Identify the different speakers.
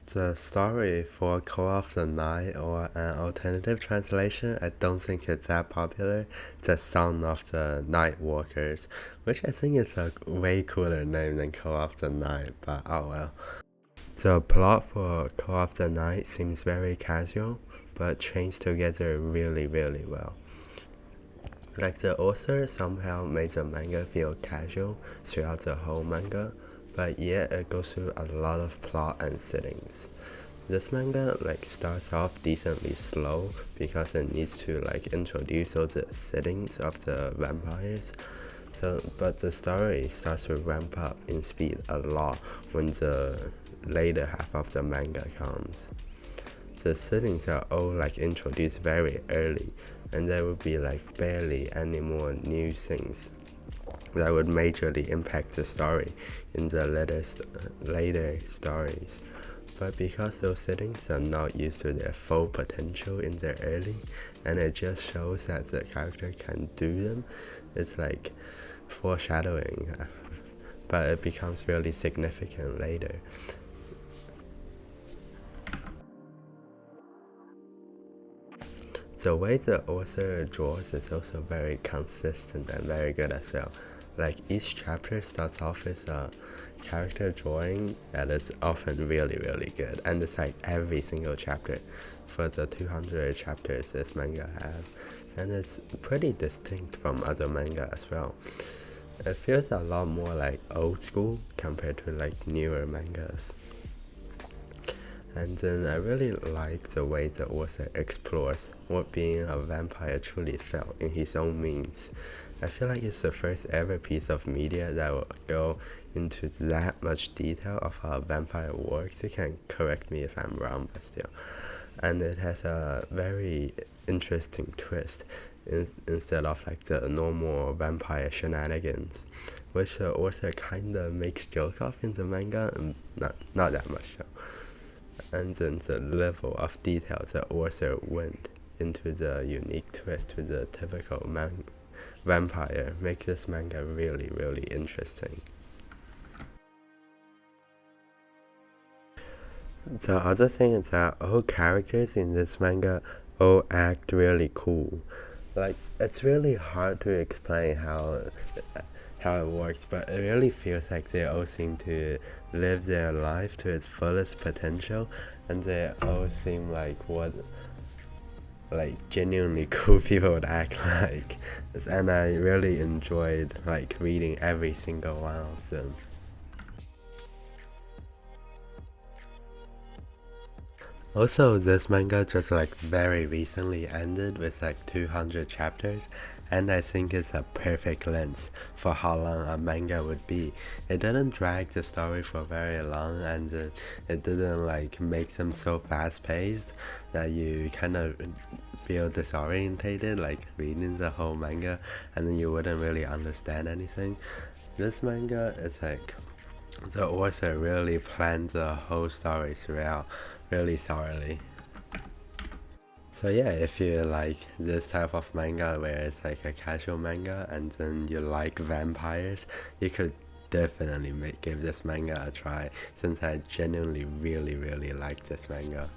Speaker 1: The story for Call of the Night, or an alternative translation, I don't think it's that popular. The Song of the Night Walkers, which I think is a way cooler name than Call of the Night, but oh well. The plot for Call of the Night seems very casual, but chains together really, really well. Like the author somehow made the manga feel casual throughout the whole manga, but yet it goes through a lot of plot and settings. This manga starts off decently slow because it needs to introduce all the settings of the vampires. But the story starts to ramp up in speed a lot when the later half of the manga comes. The settings are all introduced very early, and there will be barely any more new things that would majorly impact the story in the later stories. But because those settings are not used to their full potential in their early, and it just shows that the character can do them, it's like foreshadowing, but it becomes really significant later. The way the author draws is also very consistent and very good as well. Like each chapter starts off with a character drawing that is often really, really good, and it's like every single chapter for the 200 chapters this manga have, and it's pretty distinct from other manga as well. It feels a lot more like old school compared to newer mangas. And then I really like the way the author explores what being a vampire truly felt in his own means. I feel like it's the first ever piece of media that will go into that much detail of how a vampire works. You can correct me if I'm wrong, but still. And it has a very interesting twist instead of the normal vampire shenanigans, which the author kinda makes joke of in the manga, and not that much though. And then the level of detail the author went into the unique twist to the typical vampire makes this manga really, really interesting. The other thing is that all characters in this manga all act really cool. It's really hard to explain how it works, but it really feels like they all seem to live their life to its fullest potential, and they all seem like what genuinely cool people would act like. And I really enjoyed reading every single one of them. Also, this manga just very recently ended with 200 chapters, and I think it's a perfect length for how long a manga would be. It didn't drag the story for very long, and it didn't make them so fast paced that you kind of feel disorientated reading the whole manga, and then you wouldn't really understand anything. This manga is the author really planned the whole story throughout really thoroughly. So yeah, if you like this type of manga where it's a casual manga and then you like vampires, you could definitely give this manga a try, since I genuinely really, really like this manga.